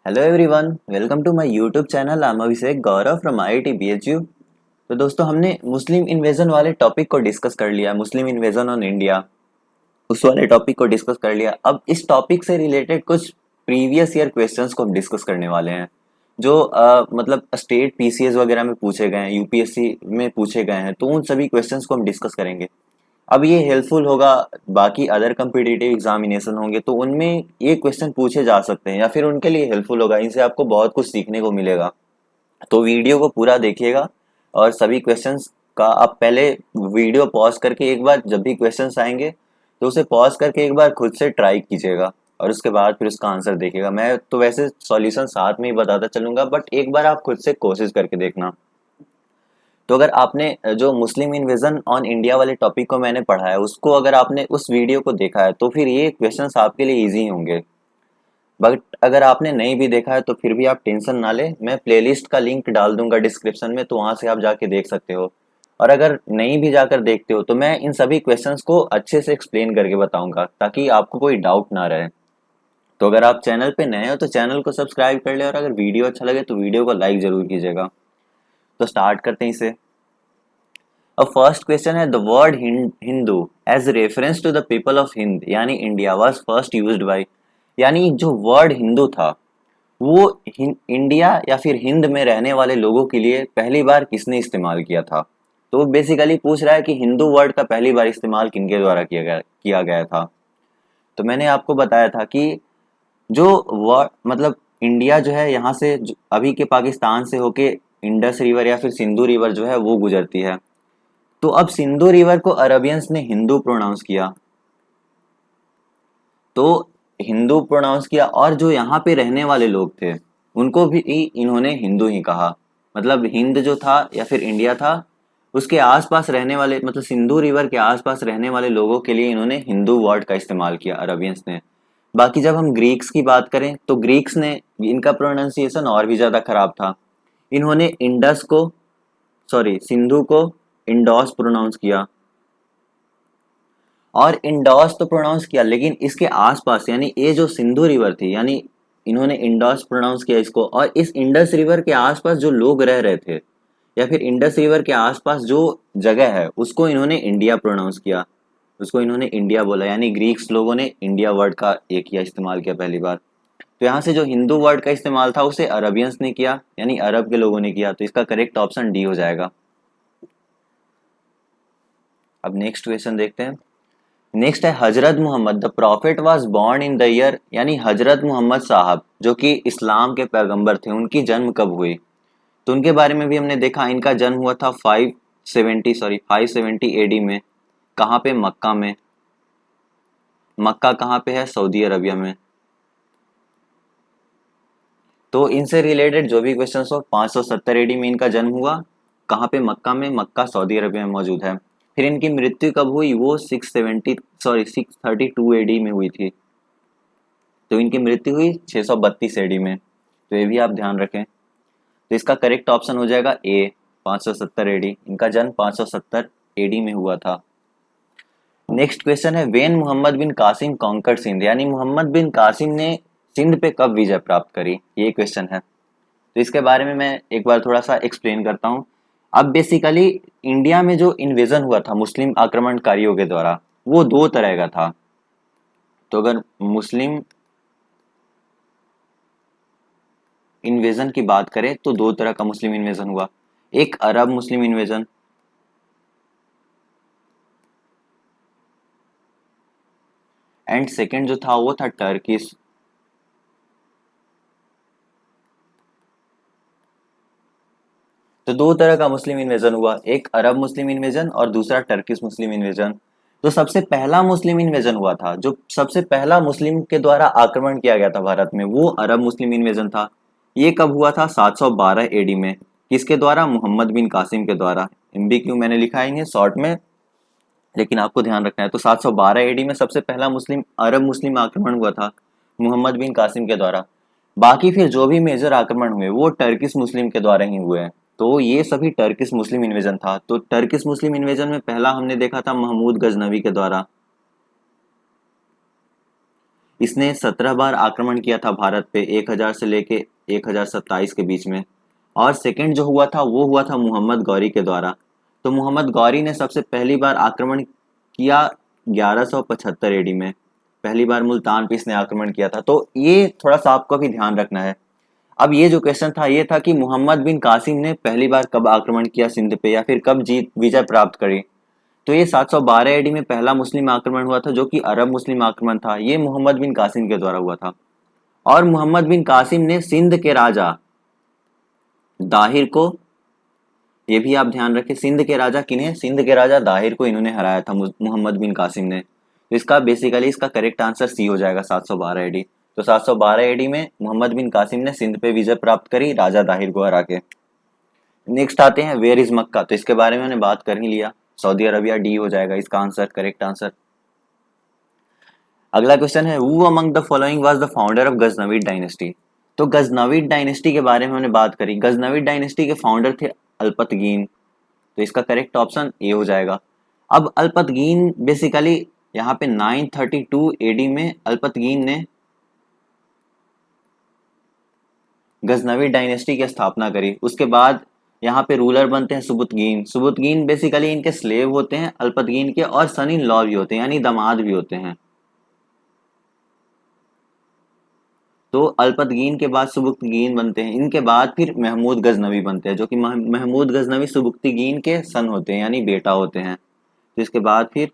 Hello everyone, welcome to my YouTube channel. I am Abhishek Gaurav from IIT BHU. तो दोस्तों, हमने Muslim invasion वाले topic को डिस्कस कर लिया, मुस्लिम इन्वेजन ऑन इंडिया, उस वाले टॉपिक को डिस्कस कर लिया। अब इस टॉपिक से रिलेटेड कुछ प्रीवियस ईयर क्वेश्चंस को हम डिस्कस करने वाले हैं, जो मतलब स्टेट पीसीएस वगैरह में पूछे गए हैं, यूपीएससी में पूछे गए हैं। तो उन सभी क्वेश्चंस को हम डिस्कस करेंगे। अब ये हेल्पफुल होगा, बाकी अदर कम्पिटिटिव एग्जामिनेशन होंगे तो उनमें ये क्वेश्चन पूछे जा सकते हैं, या फिर उनके लिए हेल्पफुल होगा। इनसे आपको बहुत कुछ सीखने को मिलेगा। तो वीडियो को पूरा देखिएगा और सभी क्वेश्चंस का आप पहले वीडियो पॉज करके एक बार, जब भी क्वेश्चंस आएंगे तो उसे पॉज करके एक बार खुद से ट्राई कीजिएगा और उसके बाद फिर उसका आंसर देखिएगा। मैं तो वैसे सॉल्यूशन साथ में ही बताता चलूंगा, बट एक बार आप खुद से कोशिश करके देखना। तो अगर आपने जो मुस्लिम इन्वेजन ऑन इंडिया वाले टॉपिक को मैंने पढ़ा है, उसको अगर आपने उस वीडियो को देखा है तो फिर ये क्वेश्चंस आपके लिए इजी होंगे। बट अगर आपने नहीं भी देखा है तो फिर भी आप टेंशन ना ले, मैं प्लेलिस्ट का लिंक डाल दूंगा डिस्क्रिप्शन में, तो वहां से आप जाके देख सकते हो। और अगर नहीं भी जाकर देखते हो तो मैं इन सभी क्वेश्चंस को अच्छे से एक्सप्लेन करके बताऊंगा, ताकि आपको कोई डाउट ना रहे। तो अगर आप चैनल पे नए हो तो चैनल को सब्सक्राइब कर ले, और अगर वीडियो अच्छा लगे तो वीडियो को लाइक जरूर कीजिएगा। तो स्टार्ट करते हैं इसे। अब फर्स्ट क्वेश्चन है, the word Hindu as reference to the people of Hind यानी India was first used by, यानी जो वर्ड हिंदू था वो इंडिया या फिर हिंद में रहने वाले लोगों के लिए पहली बार किसने इस्तेमाल किया था। तो बेसिकली पूछ रहा है कि हिंदू वर्ड का पहली बार इस्तेमाल किनके द्वारा किया गया था। तो मैंने आपको बताया था कि जो वर्ड मतलब इंडिया जो है, यहाँ से अभी के पाकिस्तान से होके इंडस रिवर या फिर सिंधु रिवर जो है वो गुजरती है। तो अब सिंधु रिवर को अरबियंस ने हिंदू प्रोनाउंस किया, तो हिंदू प्रोनाउंस किया, और जो यहाँ पे रहने वाले लोग थे उनको भी इन्होंने हिंदू ही कहा। मतलब हिंद जो था या फिर इंडिया था, उसके आसपास रहने वाले, मतलब सिंधु रिवर के आसपास रहने वाले लोगों के लिए इन्होंने हिंदू वर्ड का इस्तेमाल किया, अरबियंस ने। बाकी जब हम ग्रीक्स की बात करें तो ग्रीक्स ने, इनका प्रोनाउंसिएशन और भी ज्यादा खराब था। इन्होंने इंडस को, सॉरी सिंधु को इंडोस प्रोनाउंस किया, और इंडोस तो प्रोनाउंस किया लेकिन इसके आसपास, यानी ये जो सिंधु रिवर थी, यानी इन्होंने इंडोस प्रोनाउंस किया इसको, और इस इंडस रिवर के आसपास जो लोग रह रहे थे या फिर इंडस रिवर के आसपास जो जगह है उसको इन्होंने इंडिया प्रोनाउंस किया, उसको इन्होंने इंडिया बोला। यानी ग्रीक्स लोगों ने इंडिया वर्ड का एक किया, इस्तेमाल किया पहली बार। तो यहाँ से जो हिंदू वर्ड का इस्तेमाल था उसे अरबियंस ने किया, यानी अरब के लोगों ने किया। तो इसका करेक्ट ऑप्शन डी हो जाएगा। अब नेक्स्ट क्वेश्चन देखते हैं। नेक्स्ट है, Hazrat Muhammad the prophet was born in the year, यानी हजरत मोहम्मद साहब जो कि इस्लाम के पैगंबर थे, उनकी जन्म कब हुई। तो उनके बारे में भी हमने देखा, इनका जन्म हुआ था 570 एडी में। कहाँ पे? मक्का में। मक्का कहाँ पे है? सऊदी अरबिया में। तो इनसे रिलेटेड जो भी क्वेश्चन हो, 570 एडी में इनका जन्म हुआ। कहाँ पे? मक्का में। मक्का सऊदी अरबिया में मौजूद है। फिर इनकी मृत्यु कब हुई? वो 632 एडी में हुई थी। तो इनकी मृत्यु हुई 632 एडी में। तो ये भी आप ध्यान रखें। तो इसका करेक्ट ऑप्शन हो जाएगा ए, 570 एडी। इनका जन्म 570 एडी में हुआ था। नेक्स्ट क्वेश्चन है, वेन मोहम्मद बिन कासिम कॉन्कर्ड सिंध, यानी मोहम्मद बिन कासिम ने सिंध पे कब विजय प्राप्त करी, ये क्वेश्चन है। तो इसके बारे में मैं एक बार थोड़ा सा एक्सप्लेन करता हूँ। अब बेसिकली इंडिया में जो इन्वेजन हुआ था मुस्लिम आक्रमणकारियों के द्वारा, वो दो तरह का था। तो अगर मुस्लिम इन्वेजन की बात करें तो दो तरह का मुस्लिम इन्वेजन हुआ। एक अरब मुस्लिम इन्वेजन, एंड सेकंड जो था वो था टर्किश। तो दो तरह का मुस्लिम इन्वेजन हुआ, एक अरब मुस्लिम इन्वेजन और दूसरा टर्किश मुस्लिम इन्वेजन। तो सबसे पहला मुस्लिम इन्वेजन हुआ था, जो सबसे पहला मुस्लिम के द्वारा आक्रमण किया गया था भारत में, वो अरब मुस्लिम इन्वेजन था। ये कब हुआ था? 712 एडी में। किसके द्वारा? मोहम्मद बिन कासिम के द्वारा। एमबीक्यू मैंने लिखा है इन्हें शॉर्ट में, लेकिन आपको ध्यान रखना है। तो 712 एडी में सबसे पहला मुस्लिम अरब मुस्लिम आक्रमण हुआ था मोहम्मद बिन कासिम के द्वारा। बाकी फिर जो भी मेजर आक्रमण हुए वो टर्किश मुस्लिम के द्वारा ही हुए हैं। तो ये सभी टर्किश मुस्लिम इन्वेजन था। तो टर्किश मुस्लिम इन्वेजन में पहला हमने देखा था महमूद गजनवी के द्वारा। इसने 17 बार आक्रमण किया था भारत पे 1000 से लेके 1027 के बीच में। और सेकंड जो हुआ था वो हुआ था मोहम्मद गौरी के द्वारा। तो मोहम्मद गौरी ने सबसे पहली बार आक्रमण किया 1175 एडी में। पहली बार मुल्तान पे इसने आक्रमण किया था। तो ये थोड़ा सा आपको भी ध्यान रखना है। अब ये जो क्वेश्चन था ये था कि मोहम्मद बिन कासिम ने पहली बार कब आक्रमण किया सिंध पे, या फिर कब जीत विजय प्राप्त करी। तो ये 712 एडी में पहला मुस्लिम आक्रमण हुआ था, जो कि अरब मुस्लिम आक्रमण था। ये मोहम्मद बिन कासिम के द्वारा हुआ था। और मोहम्मद बिन कासिम ने सिंध के राजा दाहिर को, ये भी आप ध्यान रखें, सिंध के राजा किन्हें, सिंध के राजा दाहिर को इन्होंने हराया था मोहम्मद बिन कासिम ने। तो इसका बेसिकली इसका करेक्ट आंसर सी हो जाएगा 712 एडी। तो 712 एडी में मोहम्मद बिन कासिम ने सिंध पे विजय प्राप्त करी राजा दाहिर को हरा के। नेक्स्ट आते हैं वेयर इज मक्का। तो इसके बारे में मैंने बात कर ही लिया, सऊदी अरबिया, डी हो जाएगा इसका आंसर, करेक्ट आंसर। अगला क्वेश्चन है who among the following was the founder of Ghaznavid dynasty. तो गजनवीद डायनेस्टी के बारे में हमने बात करी। गजनवीद डायनेस्टी के फाउंडर थे अल्पतगीन। तो इसका करेक्ट ऑप्शन ए हो जाएगा। अब अल्पतगीन बेसिकली यहाँ पे 932 एडी में अल्पतगीन ने गजनवी डायनेस्टी की स्थापना करी। उसके बाद यहाँ पे रूलर बनते हैं सुबुतगीन। सुबुतगीन बेसिकली इनके स्लेव होते हैं अल्पतगीन के, और सन इन लॉ भी होते हैं, यानी दामाद भी होते हैं। तो अल्पतगीन के बाद सुबुक्तगीन बनते हैं। इनके बाद फिर महमूद गजनवी बनते हैं, जो कि महमूद गजनवी सुबुक्तगीन के सन होते हैं, यानी बेटा होते हैं। तो इसके बाद फिर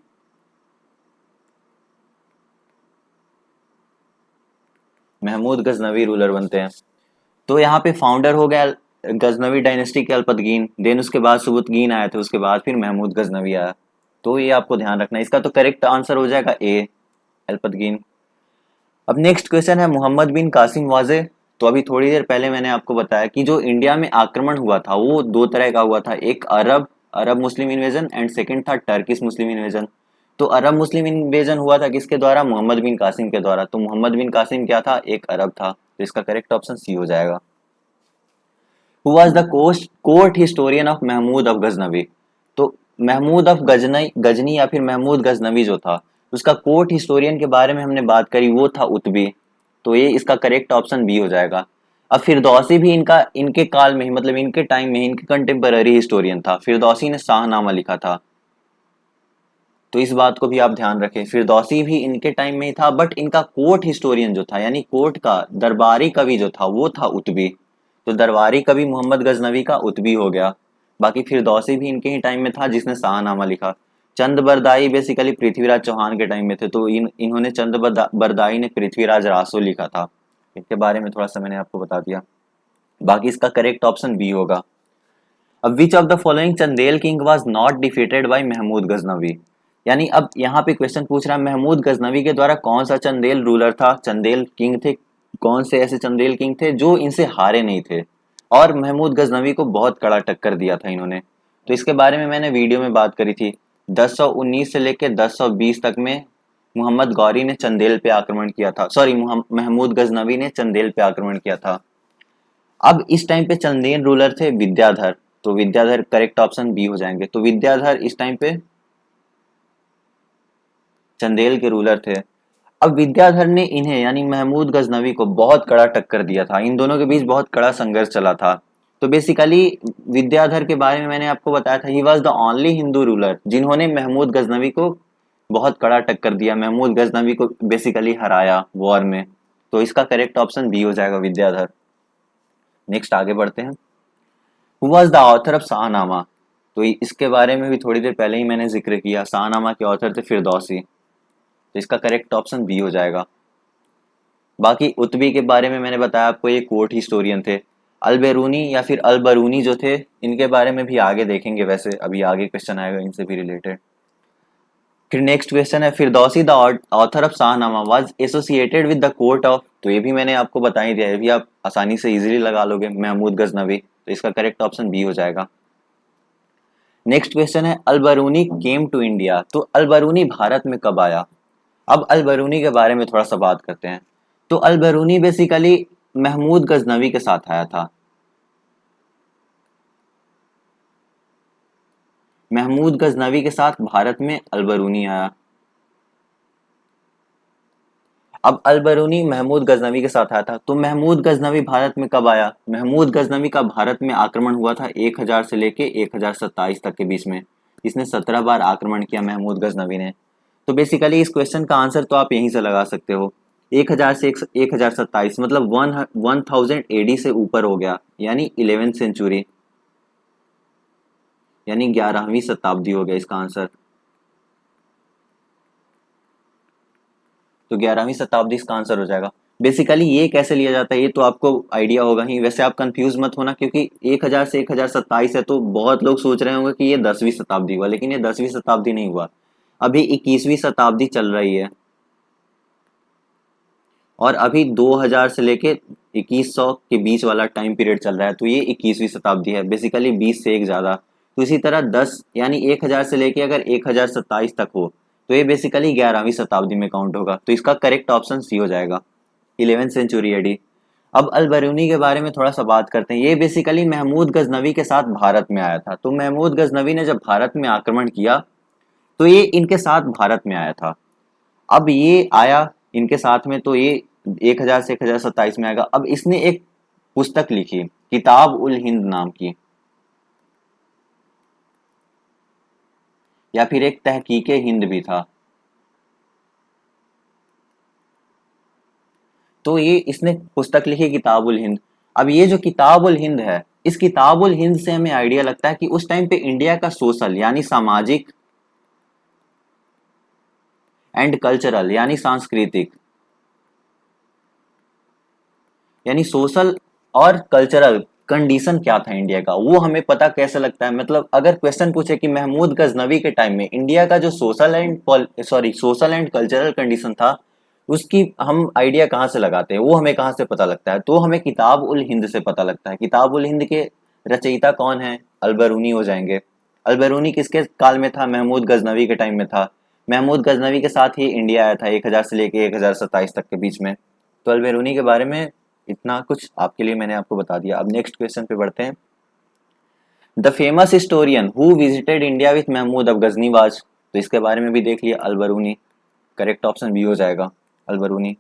महमूद गजनवी रूलर बनते हैं। तो यहाँ पे फाउंडर हो गया गजनवी डायनेस्टी के अल्पतगीन, देन उसके बाद सुबुतगीन आया था, उसके बाद फिर महमूद गजनवी आया। तो ये आपको ध्यान रखना है। इसका तो करेक्ट आंसर हो जाएगा ए, अल्पतगीन। अब नेक्स्ट क्वेश्चन है मोहम्मद बिन कासिम वाजे। तो अभी थोड़ी देर पहले मैंने आपको बताया कि जो इंडिया में आक्रमण हुआ था वो दो तरह का हुआ था, एक अरब अरब मुस्लिम इन्वेजन एंड सेकंड था टर्किश मुस्लिम इन्वेजन। तो अरब मुस्लिम इन्वेजन हुआ था किसके द्वारा, मोहम्मद बिन कासिम के द्वारा। तो मोहम्मद बिन कासिम क्या था, एक अरब था। तो इसका करेक्ट ऑप्शन सी हो जाएगा। Who was the court historian of Mahmud of Ghaznavi. तो महमूद ऑफ गजनी गजनी या फिर महमूद गजनवी जो था, उसका कोर्ट हिस्टोरियन के बारे में हमने बात करी, वो था उतबी। तो ये इसका करेक्ट ऑप्शन बी हो जाएगा। अब फिरदौसी भी इनका इनके काल में ही, मतलब इनके टाइम में, इनके कंटेम्पररी हिस्टोरियन था। फिरदौसी ने शाहनामा लिखा था। तो इस बात को भी आप ध्यान रखें, फिरदौसी भी इनके टाइम में ही था, बट इनका कोर्ट हिस्टोरियन जो था, यानी कोर्ट का दरबारी कवि जो था, वो था उतबी। तो दरबारी कवि मोहम्मद गजनवी का उतबी हो गया। बाकी फिरदौसी भी इनके ही टाइम में था, जिसने शाहनामा लिखा। चंद बरदाई बेसिकली पृथ्वीराज चौहान के टाइम में थे। तो इन्होंने चंद बरदाई ने पृथ्वीराज रासो लिखा था। इनके बारे में थोड़ा सा मैंने आपको बता दिया। बाकी इसका करेक्ट ऑप्शन बी होगा। अब which of the following Chandela king was not defeated by Mahmud Ghaznavi. यानी अब यहाँ पे क्वेश्चन पूछ रहा है महमूद गजनवी के द्वारा कौन सा चंदेल रूलर था, चंदेल किंग थे, कौन से ऐसे चंदेल किंग थे जो इनसे हारे नहीं थे, और महमूद गजनवी को बहुत कड़ा टक्कर दिया था इन्होंने। तो इसके बारे में मैंने वीडियो में बात करी थी। 1019 से लेकर 1020 तक में मोहम्मद गौरी ने चंदेल पे आक्रमण किया था, सॉरी महमूद गजनवी ने चंदेल पे आक्रमण किया था। अब इस टाइम पे चंदेल रूलर थे विद्याधर। तो विद्याधर करेक्ट ऑप्शन बी हो जाएंगे। तो विद्याधर इस टाइम पे चंदेल के रूलर थे। अब विद्याधर ने इन्हें यानी महमूद गजनवी को बहुत कड़ा टक्कर दिया था। इन दोनों के बीच बहुत कड़ा संघर्ष चला था। तो बेसिकली विद्याधर के बारे में मैंने आपको बताया था, he was the only Hindu ruler जिन्होंने महमूद गजनवी को बहुत कड़ा टक्कर दिया, महमूद गजनवी को बेसिकली हराया वॉर में। तो इसका करेक्ट ऑप्शन बी हो जाएगा, विद्याधर। नेक्स्ट आगे बढ़ते हैं। Who was the author of Shahnameh. तो इसके बारे में भी थोड़ी देर पहले ही मैंने जिक्र किया। शाहनामा के ऑथर थे फिरदौसी। तो इसका करेक्ट ऑप्शन बी हो जाएगा। बाकी उतबी के बारे में मैंने बताया आपको, ये कोर्ट हिस्टोरियन थे। अलबेरूनी या फिर अलबरूनी जो थे, इनके बारे में भी आगे देखेंगे, वैसे अभी आगे क्वेश्चन आएगा इनसे भी रिलेटेड। फिर नेक्स्ट क्वेश्चन है Firdausi the author of Shahnameh was associated with the court of. तो ये भी मैंने आपको बता ही दिया, ये भी आप आसानी से इजीली लगा लोगे, महमूद गजनवी। तो इसका करेक्ट ऑप्शन बी हो जाएगा। नेक्स्ट क्वेश्चन है अलबरूनी केम टू इंडिया। तो अलबरूनी भारत में कब आया। अब अलबरूनी के बारे में थोड़ा सा बात करते हैं। तो अलबरूनी बेसिकली महमूद गजनवी के साथ आया था। महमूद गजनवी के साथ भारत में अलबरूनी आया। अब अल बरूनी महमूद गजनवी के साथ आया था। तो महमूद गजनवी भारत में कब आया? महमूद गजनवी का भारत में आक्रमण हुआ था 1000 से लेके 1027 तक के बीच में। इसने 17 बार आक्रमण किया महमूद गजनवी ने। तो बेसिकली इस क्वेश्चन का आंसर तो आप यहीं से लगा सकते हो। 1000 से 1027 मतलब 1000 एडी से ऊपर हो गया, यानी 11th सेंचुरी, यानी 11वीं शताब्दी हो गया इसका आंसर। तो 11वीं शताब्दी इसका आंसर हो जाएगा। बेसिकली ये कैसे लिया जाता है ये तो आपको आइडिया होगा ही। वैसे आप कंफ्यूज मत होना, क्योंकि 1000 से 1027 है तो बहुत लोग सोच रहे होंगे कि ये 10वीं शताब्दी हुआ, लेकिन ये 10वीं शताब्दी नहीं हुआ। अभी 21वीं शताब्दी चल रही है, और अभी 2000 से लेके 2100 के बीच वाला टाइम पीरियड चल रहा है, तो ये 21वीं शताब्दी है। बेसिकली 20 से एक ज्यादा। तो इसी तरह 10 यानी 1000 से लेके अगर 1027 तक हो तो ये बेसिकली 11वीं शताब्दी में काउंट होगा। तो इसका करेक्ट ऑप्शन सी हो जाएगा, 11th सेंचुरी एडी। अब अल बरूनी के बारे में थोड़ा सा बात करते हैं। ये बेसिकली महमूद गजनवी के साथ भारत में आया था। तो महमूद गजनवी ने जब भारत में आक्रमण किया तो ये इनके साथ भारत में आया था। अब ये आया इनके साथ में, तो ये 1000 से 1027 में आएगा। अब इसने एक पुस्तक लिखी, किताब उल हिंद नाम की, या फिर एक तहकीके हिंद भी था। तो ये इसने पुस्तक लिखी किताब उल हिंद। अब ये जो किताब उल हिंद है, इस किताब उल हिंद से हमें आइडिया लगता है कि उस टाइम पे इंडिया का सोशल यानी सामाजिक एंड कल्चरल यानी सांस्कृतिक, यानी सोशल और कल्चरल कंडीशन क्या था इंडिया का, वो हमें पता कैसे लगता है। मतलब अगर क्वेश्चन पूछे कि महमूद गजनवी के टाइम में इंडिया का जो सोशल एंड कल्चरल कंडीशन था, उसकी हम आइडिया कहाँ से लगाते हैं, वो हमें कहाँ से पता लगता है? तो हमें किताब उल हिंद से पता लगता है। किताब उल हिंद के रचयिता कौन है? अल बरूनी हो जाएंगे। अल बरूनी किसके काल में था? महमूद गजनवी के टाइम में था। महमूद गजनवी के साथ ही इंडिया आया था 1000 से लेके 1027 तक के बीच में। तो अल बरूनी के बारे में इतना कुछ आपके लिए मैंने आपको बता दिया। अब नेक्स्ट क्वेश्चन पे बढ़ते हैं। The famous historian who visited India with Mahmud of Ghazni was. तो इसके बारे में भी देख लिया, Al Biruni. Correct option B हो जाएगा, Al Biruni.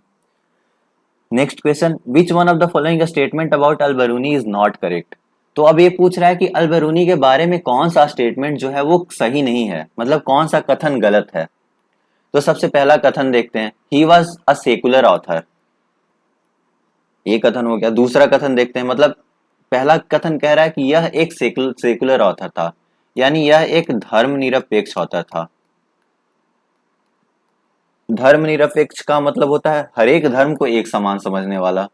Next question, which one of the following statement about Al Biruni is not correct. तो अब ये पूछ रहा है कि अल बरूनी के बारे में कौन सा स्टेटमेंट जो है वो सही नहीं है, मतलब कौन सा कथन गलत है। तो सबसे पहला कथन देखते हैं, he was a secular author. ये कथन हो गया। दूसरा कथन देखते हैं, मतलब पहला कथन कह रहा है कि यह एक सेकुलर ऑथर था, यानी यह एक धर्मनिरपेक्ष ऑथर था। धर्मनिरपेक्ष का मतलब होता है हर एक धर्म को एक समान समझने वाला,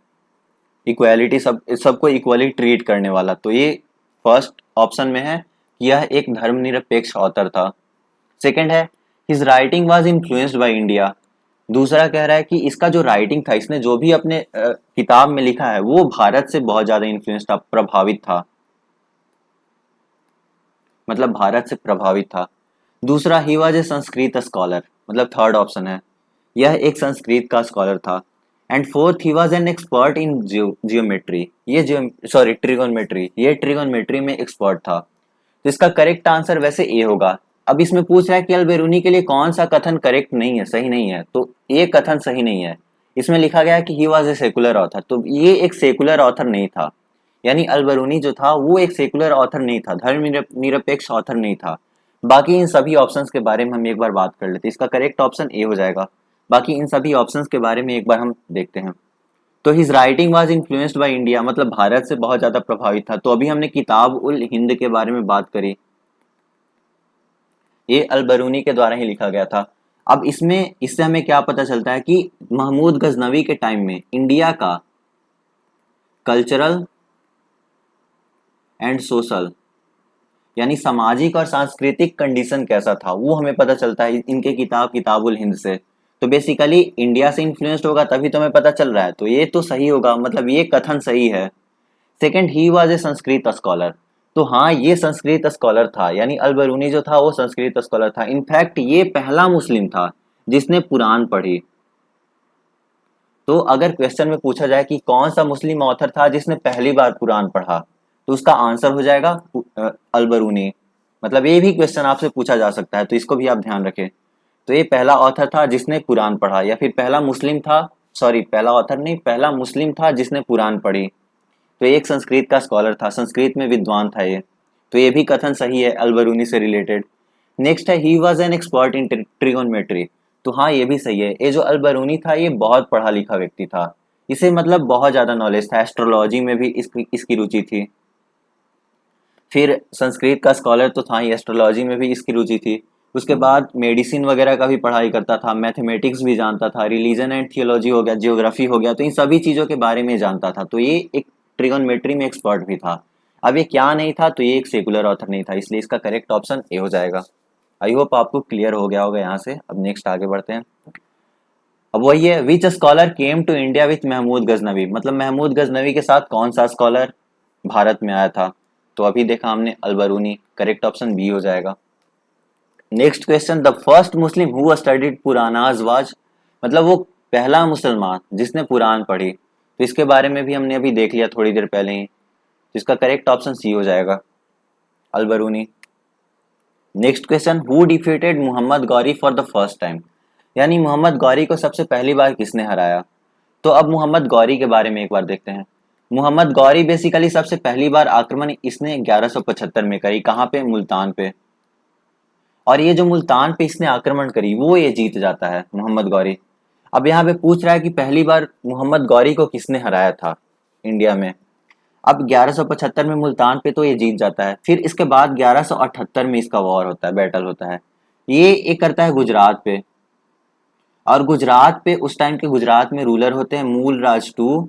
इक्वालिटी, सबको इक्वली ट्रीट करने वाला। तो ये फर्स्ट ऑप्शन में है कि यह एक धर्मनिरपेक्ष ऑथर था। सेकंड है, his writing was influenced by India. दूसरा कह रहा है कि इसका जो राइटिंग था, इसने जो भी अपने किताब में लिखा है वो भारत से बहुत ज्यादा इन्फ्लुएंस था, प्रभावित था, मतलब भारत से प्रभावित था। दूसरा, he was a Sanskrit scholar, मतलब थर्ड ऑप्शन है, यह एक संस्कृत का स्कॉलर था। And fourth, he was an expert in geometry, ये ट्रिगोनमेट्री, ये ट्रिगोनमेट्री में एक्सपर्ट था। तो इसका करेक्ट आंसर वैसे ए होगा। अब इसमें पूछ रहा है कि अल बेरूनी के लिए कौन सा कथन करेक्ट नहीं है, सही नहीं है। तो ये कथन सही नहीं है। इसमें लिखा गया है कि he was a secular author, तो ये एक सेकुलर ऑथर नहीं था। यानी अल बेरूनी जो था वो एक सेकुलर ऑथर नहीं था, धर्म निरपेक्ष ऑथर नहीं था। बाकी इन सभी ऑप्शंस के बारे में हम एक बार बात कर लेते हैं। इसका करेक्ट ऑप्शन ए हो जाएगा। बाकी इन सभी ऑप्शंस के बारे में एक बार हम देखते हैं। तो his writing was influenced by India, मतलब भारत से बहुत ज्यादा प्रभावित था। तो अभी हमने किताब उल हिंद के बारे में बात करी, ये अल बरूनी के द्वारा ही लिखा गया था। अब इसमें इससे हमें क्या पता चलता है कि महमूद गजनवी के टाइम में इंडिया का कल्चरल एंड सोशल यानी सामाजिक और सांस्कृतिक कंडीशन कैसा था, वो हमें पता चलता है इनके किताबुल हिंद से। तो बेसिकली इंडिया से इन्फ्लुएंस्ड होगा तभी तो हमें पता चल रहा है, तो ये तो सही होगा, मतलब ये कथन सही है। Second, he was a Sanskrit scholar. तो हाँ, ये संस्कृत स्कॉलर था, यानी अल बरूनी जो था वो संस्कृत स्कॉलर था। इनफैक्ट ये पहला मुस्लिम था जिसने कुरान पढ़ी। तो अगर क्वेश्चन में पूछा जाए कि कौन सा मुस्लिम ऑथर था जिसने पहली बार कुरान पढ़ा, तो उसका आंसर हो जाएगा अल बरूनी। मतलब ये भी क्वेश्चन आपसे पूछा जा सकता है, तो इसको भी आप ध्यान रखें। तो ये पहला ऑथर था जिसने कुरान पढ़ा, या फिर पहला मुस्लिम था सॉरी पहला ऑथर नहीं, पहला मुस्लिम था जिसने कुरान पढ़ी। तो ये एक संस्कृत का स्कॉलर था, संस्कृत में विद्वान था ये। तो ये भी कथन सही है अल-बरूनी से रिलेटेड। नेक्स्ट है he was an expert in trigonometry. तो हाँ ये भी सही है, ये जो अल-बरूनी था ये बहुत पढ़ा लिखा व्यक्ति था, इसे मतलब बहुत ज्यादा नॉलेज था, एस्ट्रोलॉजी में भी इसकी रुचि थी। फिर संस्कृत का स्कॉलर तो था ही, एस्ट्रोलॉजी में भी इसकी रुचि थी। उसके बाद मेडिसिन वगैरह का भी पढ़ाई करता था, मैथमेटिक्स भी जानता था, रिलीजन एंड थियोलॉजी हो गया, जियोग्राफी हो गया, तो इन सभी चीज़ों के बारे में जानता था। तो ये एक ट्रिगोनोमेट्री में एक्सपर्ट भी था। अब ये क्या नहीं था, तो ये एक सेकुलर ऑथर नहीं था, इसलिए इसका करेक्ट ऑप्शन ए हो जाएगा। आई होप आपको क्लियर हो गया होगा यहाँ से। अब नेक्स्ट आगे बढ़ते हैं। अब वही है, which scholar came to India with Mahmud Ghaznavi, मतलब महमूद गजनवी के साथ कौन सा स्कॉलर भारत में आया था। तो अभी देखा हमने अल-बरूनी, करेक्ट ऑप्शन बी हो जाएगा। Next question, the first Muslim who studied Puranas was, मतलब वो पहला मुसलमान जिसने कुरान पढ़ी। तो इसके बारे में भी हमने अभी देख लिया थोड़ी देर पहले ही, तो इसका करेक्ट ऑप्शन सी हो जाएगा, Al Biruni. Next question, who defeated Mohammad Ghori for the first time, यानी मोहम्मद गौरी को सबसे पहली बार किसने हराया। तो अब मोहम्मद गौरी के बारे में एक बार देखते हैं। मोहम्मद गौरी बेसिकली सबसे पहली बार आक्रमण इसने 1175 में करी, कहाँ पे, मुल्तान पे। और ये जो मुल्तान पे इसने आक्रमण करी वो ये जीत जाता है मोहम्मद गौरी। अब यहाँ पे पूछ रहा है कि पहली बार मोहम्मद गौरी को किसने हराया था इंडिया में। अब 1175 में मुल्तान पे तो ये जीत जाता है, फिर इसके बाद 1178 में इसका वॉर होता है, बैटल होता है। ये एक करता है गुजरात पे, और गुजरात पे उस टाइम के गुजरात में रूलर होते हैं मूल राज टू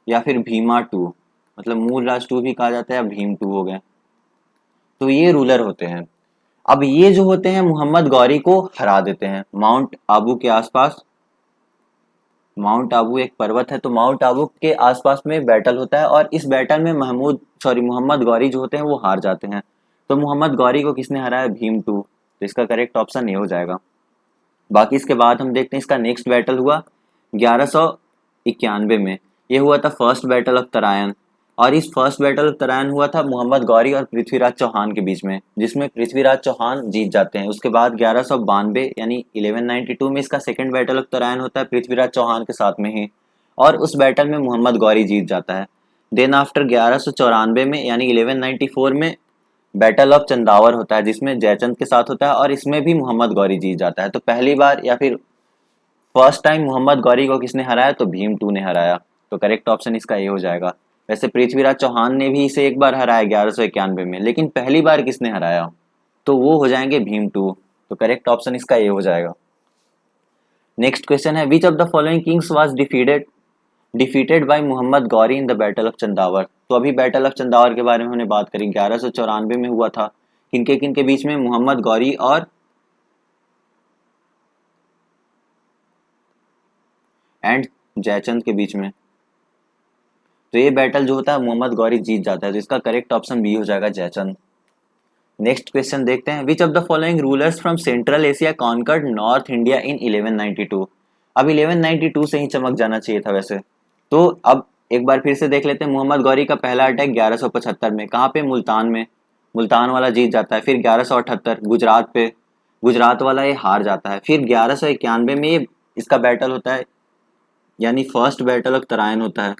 या फिर भीमा टू, मतलब मूल राज टू भी कहा जाता है या भीम टू हो गए, तो ये रूलर होते हैं। अब ये जो होते हैं मोहम्मद गौरी को हरा देते हैं माउंट आबू के आसपास। माउंट आबू एक पर्वत है, तो माउंट आबू के आसपास में बैटल होता है, और इस बैटल में मोहम्मद गौरी जो होते हैं वो हार जाते हैं। तो मोहम्मद गौरी को किसने हराया, भीम टू। तो इसका करेक्ट ऑप्शन ये हो जाएगा। बाकी इसके बाद हम देखते हैं इसका नेक्स्ट बैटल हुआ 1191 में। ये हुआ था फर्स्ट बैटल ऑफ तरायन, और इस फर्स्ट बैटल ऑफ तरायन हुआ था मोहम्मद गौरी और पृथ्वीराज चौहान के बीच में, जिसमें पृथ्वीराज चौहान जीत जाते हैं। उसके बाद 1192 यानी 1192 में इसका सेकंड बैटल ऑफ तरायन होता है पृथ्वीराज चौहान के साथ में ही, और उस बैटल में मोहम्मद गौरी जीत जाता है। देन आफ्टर 1194 में यानी 1194 में बैटल ऑफ चंदावर होता है, जिसमें जयचंद के साथ होता है, और इसमें भी मोहम्मद गौरी जीत जाता है। तो पहली बार या फिर फर्स्ट टाइम मोहम्मद गौरी को किसने हराया, तो भीम टू ने हराया। तो करेक्ट ऑप्शन इसका ये हो जाएगा। वैसे पृथ्वीराज चौहान ने भी इसे एक बार हराया 1191 में, लेकिन पहली बार किसने हराया, तो वो हो जाएंगे भीम टू। तो करेक्ट ऑप्शन इसका ये हो जाएगा। नेक्स्ट क्वेश्चन है, which of the following kings was defeated by Muhammad Ghori in the battle of Chandawar. तो अभी बैटल ऑफ चंदावर के बारे में हमने बात करी, 1194 में हुआ था। किनके किनके बीच में, मोहम्मद गौरी और जयचंद के बीच में। तो ये बैटल जो होता है मोहम्मद गौरी जीत जाता है, तो इसका करेक्ट ऑप्शन बी हो जाएगा, जयचंद। नेक्स्ट क्वेश्चन देखते हैं, which of the following rulers from Central Asia conquered North India in 1192। अब 1192 से ही चमक जाना चाहिए था वैसे। तो अब एक बार फिर से देख लेते हैं, मोहम्मद गौरी का पहला अटैक 1175 में, कहाँ पे, मुल्तान में। मुल्तान वाला जीत जाता है। फिर 1178 गुजरात पे, गुजरात वाला ये हार जाता है। फिर 1191 में ये इसका बैटल होता है, यानी फर्स्ट बैटल ऑफ तराइन होता है।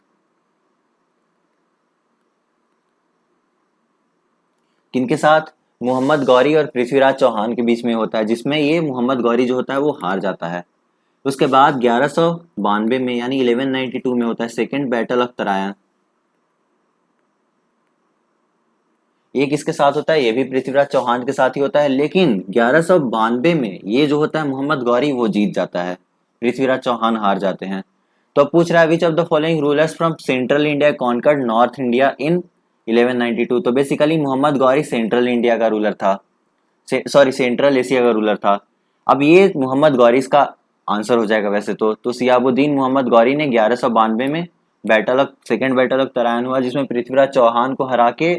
किनके साथ, मोहम्मद गौरी और पृथ्वीराज चौहान के बीच में होता है, जिसमें ये मोहम्मद गौरी जो होता है वो हार जाता है। उसके बाद 1192 में यानी 1192 में होता है सेकंड बैटल ऑफ तराइन। ये किसके साथ होता है, ये भी पृथ्वीराज चौहान के साथ ही होता है, लेकिन 1192 में ये जो होता है मोहम्मद गौरी वो जीत जाता है, पृथ्वीराज चौहान हार जाते हैं। तो अब पूछ रहा है, which of the following rulers from Central India conquered North India in 1192। तो basically Muhammad Ghori Central India का रूलर था, सॉरी सेंट्रल एशिया का रूलर था। अब ये मोहम्मद गौरी इसका आंसर हो जाएगा वैसे तो सियाबुद्दीन मोहम्मद गौरी ने 1192 में सेकेंड बैटल ऑफ तराइन हुआ, जिसमें पृथ्वीराज चौहान को हरा के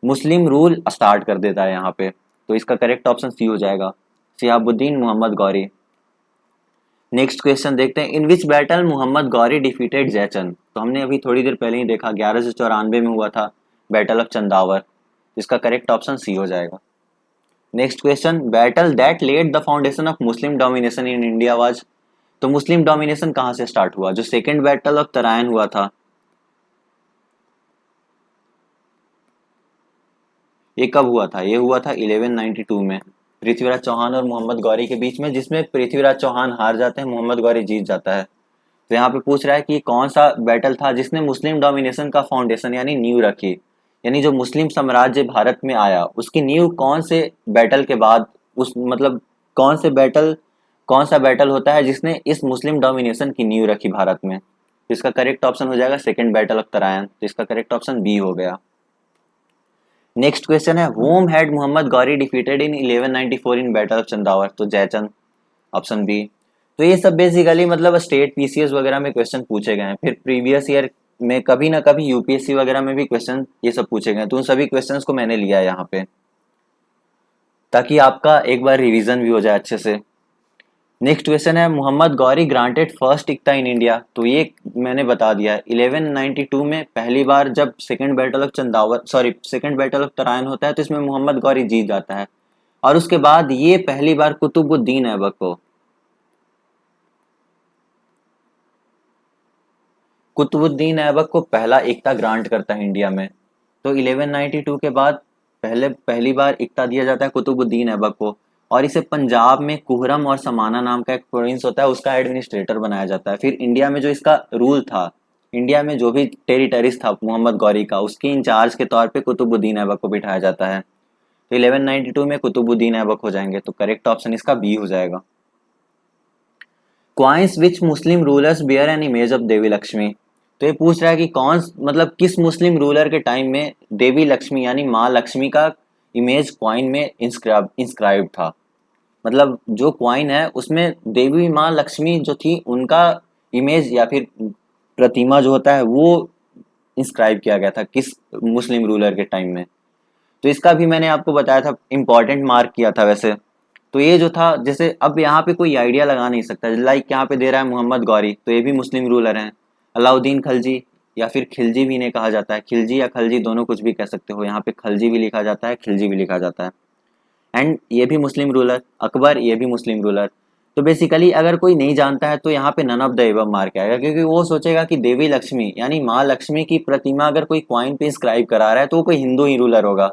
मुस्लिम रूल स्टार्ट कर देता है यहाँ पे। तो इसका करेक्ट ऑप्शन सी हो जाएगा, सियाबुद्दीन मोहम्मद गौरी। नेक्स्ट क्वेश्चन देखते हैं, in which battle Mohammad Ghori defeated Jaichand. तो हमने अभी थोड़ी देर पहले ही देखा 1194 में हुआ था बैटल ऑफ चंदावर, इसका करेक्ट ऑप्शन सी हो जाएगा। Next question, battle that led the foundation of Muslim domination in India was. तो मुस्लिम डोमिनेशन कहाँ से स्टार्ट हुआ? जो सेकेंड बैटल ऑफ तराइन हुआ था, ये कब हुआ था? ये हुआ था 1192 में, पृथ्वीराज चौहान और मोहम्मद गौरी के बीच में, जिसमें पृथ्वीराज चौहान हार जाते हैं, मोहम्मद गौरी जीत जाता है। तो यहाँ पे पूछ रहा है कि कौन सा बैटल था जिसने मुस्लिम डोमिनेशन का फाउंडेशन यानी नींव रखी, यानी जो मुस्लिम साम्राज्य भारत में आया उसकी नींव कौन से बैटल के बाद, उस मतलब कौन से बैटल, कौन सा बैटल होता है जिसने इस मुस्लिम डोमिनेशन की नींव रखी भारत में? तो इसका करेक्ट ऑप्शन हो जाएगा सेकंड बैटल ऑफ तराइन। तो इसका करेक्ट ऑप्शन बी हो गया। नेक्स्ट क्वेश्चन है, whom had Muhammad Ghori defeated in 1194 in battle of Chandawar? तो जयचंद, ऑप्शन बी। तो ये सब बेसिकली मतलब स्टेट पीसीएस वगैरह में क्वेश्चन पूछे गए हैं, फिर प्रीवियस ईयर में कभी ना कभी यूपीएससी वगैरह में भी क्वेश्चन ये सब पूछे गए, तो उन सभी क्वेश्चंस को मैंने लिया है यहाँ पे, ताकि आपका एक बार रिवीजन भी हो जाए अच्छे से। नेक्स्ट क्वेश्चन है, Mohammad Ghori granted first iqta in India? तो ये मैंने बता दिया है, 1192 में पहली बार जब second battle of Chandawar, sorry second battle of Tarain होता है, तो इसमें मोहम्मद गौरी जीत जाता है, और उसके बाद ये पहली बार कुतुबुद्दीन ऐबक को, कुतुबुद्दीन ऐबक को पहला इक्ता ग्रांट करता है इंडिया में। तो 1192 के बाद पहली बार इक्ता दिया जाता है कुतुबुद्दीन ऐबक को, और इसे पंजाब में कुहरम और समाना नाम का एक प्रोविंस होता है, उसका एडमिनिस्ट्रेटर बनाया जाता है। फिर इंडिया में जो इसका रूल था, इंडिया में जो भी टेरिटरीज था मोहम्मद गौरी का, उसके इंचार्ज के तौर पे कुतुबुद्दीन ऐबक को बिठाया जाता है। तो 1192 में कुतुबुद्दीन ऐबक हो जाएंगे, तो करेक्ट ऑप्शन इसका बी हो जाएगा। Coins which Muslim rulers bear an image of Devi Lakshmi? तो ये पूछ रहा है कि कौन, मतलब किस मुस्लिम रूलर के टाइम में देवी लक्ष्मी यानी माँ लक्ष्मी का इमेज क्वाइन में इंस्क्राइब था। मतलब जो क्वाइन है उसमें देवी माँ लक्ष्मी जो थी उनका इमेज या फिर प्रतिमा जो होता है वो इंस्क्राइब किया गया था किस मुस्लिम रूलर के टाइम में? तो इसका भी मैंने आपको बताया था, इंपॉर्टेंट मार्क किया था वैसे। तो ये जो था, जैसे अब यहाँ पे कोई आइडिया लगा नहीं सकता, लाइक यहाँ पे दे रहा है मोहम्मद गौरी, तो ये भी मुस्लिम रूलर हैं। अलाउद्दीन खलजी या फिर खिलजी भी इन्हें कहा जाता है, खिलजी या खलजी दोनों कुछ भी कह सकते हो, यहाँ पे खलजी भी लिखा जाता है, खिलजी भी लिखा जाता है। एंड ये भी मुस्लिम रूलर, अकबर ये भी मुस्लिम रूलर। तो बेसिकली अगर कोई नहीं जानता है तो यहाँ पे none of the above mark आएगा, क्योंकि वो सोचेगा कि देवी लक्ष्मी यानी माँ लक्ष्मी की प्रतिमा अगर कोई क्वाइन पे इंस्क्राइब करा रहा है तो वो कोई हिंदू ही रूलर होगा।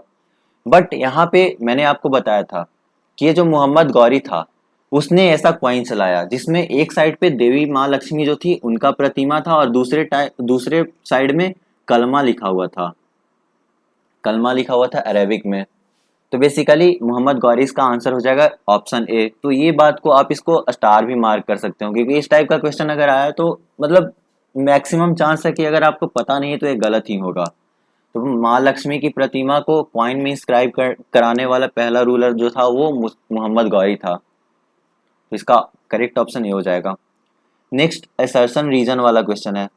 बट यहाँ पे मैंने आपको बताया था कि ये जो मोहम्मद गौरी था उसने ऐसा क्वाइन चलाया जिसमें एक साइड पे देवी माँ लक्ष्मी जो थी उनका प्रतिमा था, और दूसरे साइड में कलमा लिखा हुआ था, कलमा लिखा हुआ था अरेबिक में। तो बेसिकली मोहम्मद गौरी इसका आंसर हो जाएगा ऑप्शन ए। तो ये बात को आप इसको स्टार भी मार्क कर सकते हो, क्योंकि इस टाइप का क्वेश्चन अगर आया तो मतलब मैक्सिमम चांस है कि अगर आपको पता नहीं है तो ये गलत ही होगा। तो माँ लक्ष्मी की प्रतिमा को क्वाइन में इंस्क्राइब कराने वाला पहला रूलर जो था वो मोहम्मद गौरी था। तो इसका करेक्ट ऑप्शन ये हो जाएगा। नेक्स्ट असर्शन रीजन वाला क्वेश्चन है।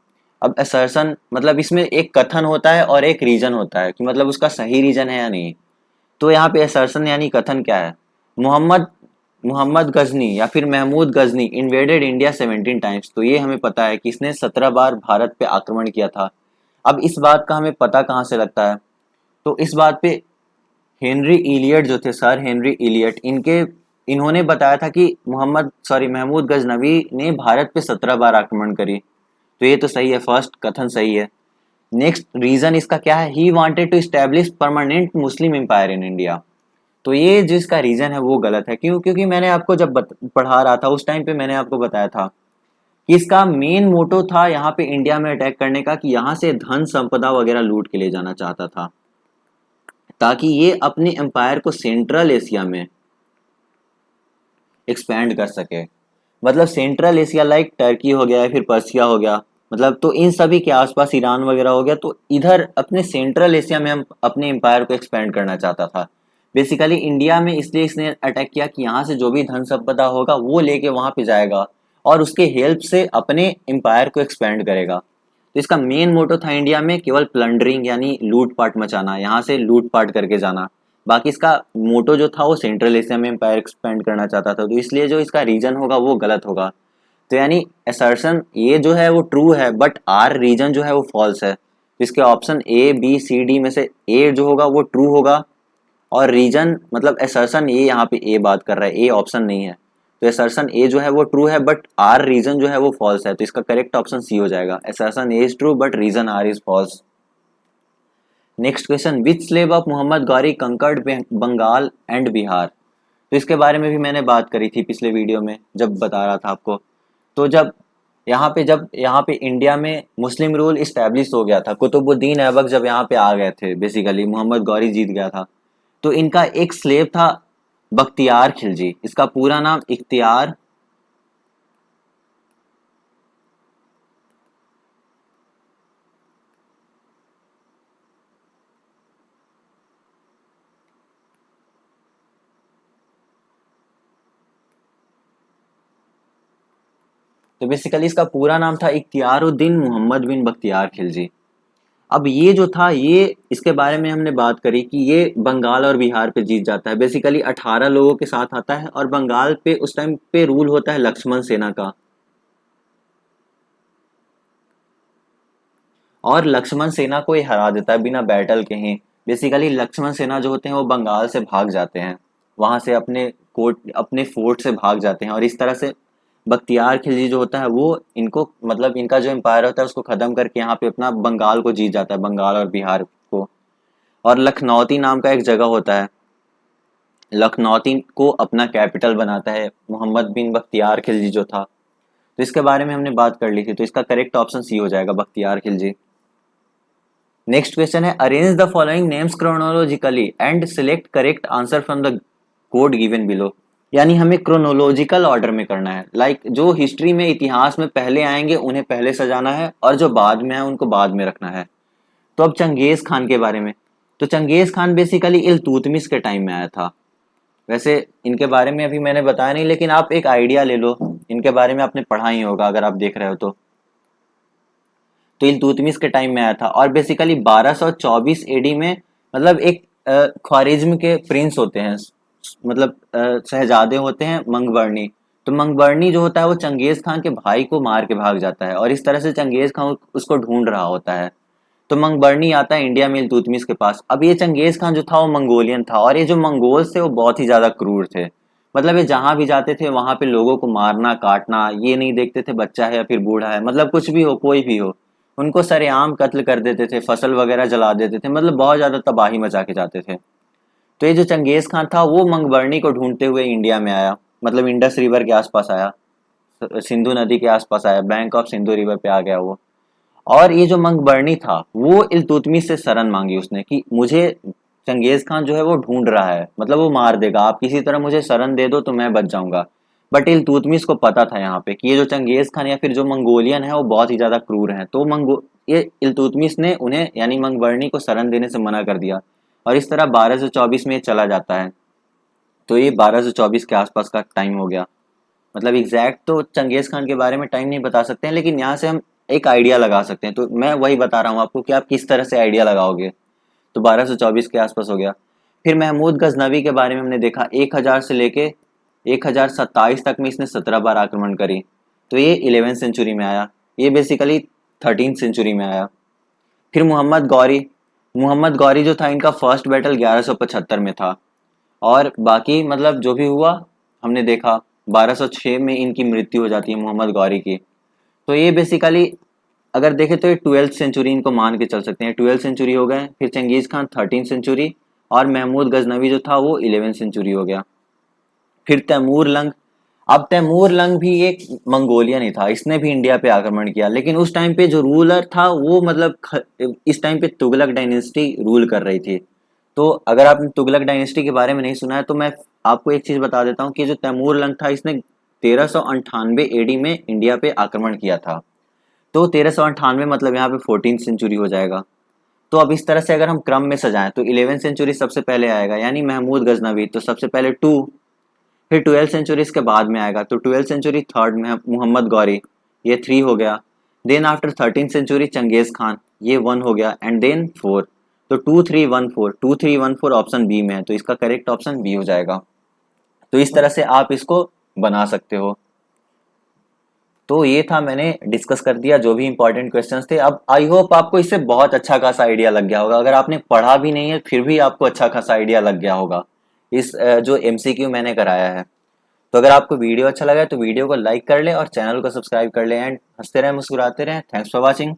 अब असर्शन मतलब इसमें एक कथन होता है और एक रीजन होता है कि मतलब उसका सही रीजन है या नहीं। तो यहाँ पे असर्शन यानी कथन क्या है? मोहम्मद मोहम्मद गजनी या फिर Mahmud Ghazni invaded India 17 times. तो ये हमें पता है कि इसने 17 बार भारत पे आक्रमण किया था। अब इस बात का हमें पता कहाँ से लगता है? तो इस बात पे हेनरी इलियट जो थे, सर हेनरी इलियट, इन्होंने बताया था कि महमूद गजनवी ने भारत पे 17 बार आक्रमण करी। तो ये तो सही है, फर्स्ट कथन सही है। नेक्स्ट रीजन इसका क्या है? He wanted to establish permanent Muslim empire in India. तो ये जिसका रीजन है वो गलत है। क्यों? क्योंकि मैंने आपको जब पढ़ा रहा था उस टाइम पे मैंने आपको बताया था कि इसका मेन मोटो था यहाँ पे इंडिया में अटैक करने का, कि यहाँ से धन संपदा वगैरह लूट के ले जाना चाहता था, ताकि ये अपने एम्पायर को सेंट्रल एशिया में एक्सपैंड कर सके। मतलब सेंट्रल एशिया लाइक टर्की हो गया या फिर पर्सिया हो गया, मतलब तो इन सभी के आसपास ईरान वगैरह हो गया, तो इधर अपने सेंट्रल एशिया में हम अपने एम्पायर को एक्सपेंड करना चाहता था। बेसिकली इंडिया में इसलिए इसने अटैक किया कि यहाँ से जो भी धन संपदा होगा वो लेके वहां पे जाएगा और उसके हेल्प से अपने एम्पायर को एक्सपेंड करेगा। तो इसका मेन मोटो था इंडिया में केवल प्लंडरिंग यानी लूट पाट मचाना, यहाँ से लूट पाट करके जाना। बाकी इसका मोटो जो था वो सेंट्रल एशिया में एम्पायर एक्सपेंड करना चाहता था। तो इसलिए जो इसका रीजन होगा वो गलत होगा। तो यानी असर्शन ये जो है वो ट्रू है, बट आर रीजन जो है वो फॉल्स है। तो इसके option A B C D में से ए जो होगा वो ट्रू होगा, और रीजन मतलब असर्शन ये यहाँ पे ए बात कर रहा है, ए ऑप्शन नहीं है। तो असर्शन ए जो है वो ट्रू है बट आर रीजन जो है वो फॉल्स है, तो इसका करेक्ट ऑप्शन सी हो जाएगा, assertion A is true but reason R is false. Next question, which slave of Muhammad Ghori conquered Bengal and Bihar. तो इसके बारे में भी मैंने बात करी थी पिछले वीडियो में जब बता रहा था आपको। तो जब यहाँ पे इंडिया में मुस्लिम रूल इस्टेब्लिश हो गया था, कुतुबुद्दीन ऐबक जब यहाँ पे आ गए थे, बेसिकली मोहम्मद गौरी जीत गया था, तो इनका एक स्लेव था बख्तियार खिलजी, इसका पूरा नाम इख्तियार तो बेसिकली इसका पूरा नाम था इख्तियारुद्दीन मोहम्मद बिन बख्तियार खिलजी। अब ये जो था, ये इसके बारे में हमने बात करी कि ये बंगाल और बिहार पे जीत जाता है, बेसिकली 18 लोगों के साथ आता है और बंगाल पे उस टाइम पे रूल होता है लक्ष्मण सेना का, और लक्ष्मण सेना को ये हरा देता है बिना बैटल के ही। बेसिकली लक्ष्मण सेना जो होते हैं वो बंगाल से भाग जाते हैं, वहां से अपने फोर्ट से भाग जाते हैं, और इस तरह से बख्तियार खिलजी जो होता है वो इनको मतलब इनका जो एम्पायर होता है उसको खत्म करके यहाँ पे अपना बंगाल को जीत जाता है, बंगाल और बिहार को। और लखनौती नाम का एक जगह होता है, लखनौती को अपना कैपिटल बनाता है मोहम्मद बिन बख्तियार खिलजी जो था। तो इसके बारे में हमने बात कर ली थी, तो इसका करेक्ट ऑप्शन सी हो जाएगा, बख्तियार खिलजी। नेक्स्ट क्वेश्चन है, arrange the following names chronologically and select correct answer from the code given below. यानी हमें क्रोनोलॉजिकल ऑर्डर में करना है, लाइक जो हिस्ट्री में इतिहास में पहले आएंगे उन्हें पहले सजाना है और जो बाद में है उनको बाद में रखना है। तो अब चंगेज खान के बारे में, तो चंगेज खान बेसिकली इल्तुतमिश के टाइम में आया था। वैसे इनके बारे में अभी मैंने बताया नहीं, लेकिन आप एक आइडिया ले लो, इनके बारे में आपने पढ़ा ही होगा अगर आप देख रहे हो तो इल्तुतमिश के टाइम में आया था। और बेसिकली 1224 एडी में, मतलब एक ख्वारिज्म के प्रिंस होते हैं, मतलब शहजादे होते हैं मंगबर्नी। तो मंगबर्नी जो होता है वो चंगेज खान के भाई को मार के भाग जाता है, और इस तरह से चंगेज खान उसको ढूंढ रहा होता है। तो मंगबर्नी आता है इंडिया में इल्तुतमिश के पास। अब ये चंगेज खान जो था वो मंगोलियन था, और ये जो मंगोल्स थे वो बहुत ही ज्यादा क्रूर थे। मतलब ये जहां भी जाते थे वहां पे लोगों को मारना काटना, ये नहीं देखते थे बच्चा है या फिर बूढ़ा है, मतलब कुछ भी हो कोई भी हो, उनको सरेआम कत्ल कर देते थे, फसल वगैरह जला देते थे, मतलब बहुत ज्यादा तबाही मचा के जाते थे। तो ये जो चंगेज खान था वो मंगबर्नी को ढूंढते हुए इंडिया में आया, मतलब इंडस रिवर के आसपास आया, सिंधु नदी के आसपास आया, बैंक ऑफ सिंधु रिवर पे आ गया वो। और ये जो मंगबर्नी था वो इल्तुतमिश से शरण मांगी उसने कि मुझे चंगेज खान जो है वो ढूंढ रहा है, मतलब वो मार देगा, आप किसी तरह मुझे शरण दे दो तो मैं बच जाऊंगा। बट इल्तुतमिश को पता था यहाँ पे कि ये जो चंगेज खान या फिर जो मंगोलियन है वो बहुत ही ज्यादा क्रूर हैं, तो ये इल्तुतमिश ने उन्हें यानी मंगबर्नी को शरण देने से मना कर दिया, और इस तरह 1224 में ये चला जाता है। तो ये 1224 के आसपास का टाइम हो गया। मतलब एग्जैक्ट तो चंगेज खान के बारे में टाइम नहीं बता सकते हैं, लेकिन यहाँ से हम एक आइडिया लगा सकते हैं। तो मैं वही बता रहा हूँ आपको कि आप किस तरह से आइडिया लगाओगे। तो 1224 के आसपास हो गया। फिर महमूद गजनवी के बारे में हमने देखा, 1000 से लेके 1027 तक में इसने 17 बार आक्रमण करी, तो ये 11th सेंचुरी में आया, ये बेसिकली 13th सेंचुरी में आया। फिर मोहम्मद गौरी जो था इनका फर्स्ट बैटल 1175 में था, और बाकी मतलब जो भी हुआ हमने देखा 1206 में इनकी मृत्यु हो जाती है मोहम्मद गौरी की। तो ये बेसिकली अगर देखें तो ये 12th सेंचुरी इनको मान के चल सकते हैं, 12th सेंचुरी हो गए। फिर चंगेज खान 13th सेंचुरी, और महमूद गजनवी जो था वो 11th सेंचुरी हो गया। फिर तैमूर लंग, अब तैमूर लंग भी एक मंगोलियन ही था, इसने भी इंडिया पे आक्रमण किया, लेकिन उस टाइम पे जो रूलर था वो मतलब इस टाइम पे तुगलक डायनेस्टी रूल कर रही थी। तो अगर आपने तुगलक डायनेस्टी के बारे में नहीं सुना है तो मैं आपको एक चीज बता देता हूँ कि जो तैमूर लंग था इसने 1398 एडी में इंडिया पे आक्रमण किया था। तो 1398 मतलब यहाँ पे 14th सेंचुरी हो जाएगा। तो अब इस तरह से अगर हम क्रम में सजाएं तो 11th सेंचुरी सबसे पहले आएगा, यानी महमूद गजनवी, तो सबसे पहले 2। फिर 12th सेंचुरी इसके बाद में आएगा, तो 12th सेंचुरी 3rd में मोहम्मद गौरी, ये 3 हो गया। Then after 13th century Genghis Khan, ये 1 हो गया, एंड देन 4। तो 2 3 1 4 ऑप्शन बी में है, तो इसका करेक्ट ऑप्शन बी हो जाएगा। तो इस तरह से आप इसको बना सकते हो। तो ये था, मैंने डिस्कस कर दिया जो भी इंपॉर्टेंट क्वेश्चंस थे। अब आई होप आपको इससे बहुत अच्छा खासा आइडिया लग गया होगा, अगर आपने पढ़ा भी नहीं है फिर भी आपको अच्छा खासा आइडिया लग गया होगा इस जो एमसीक्यू मैंने कराया है। तो अगर आपको वीडियो अच्छा लगा है तो वीडियो को लाइक कर लें और चैनल को सब्सक्राइब कर लें एंड हंसते रहें मुस्कुराते रहें। Thanks for watching.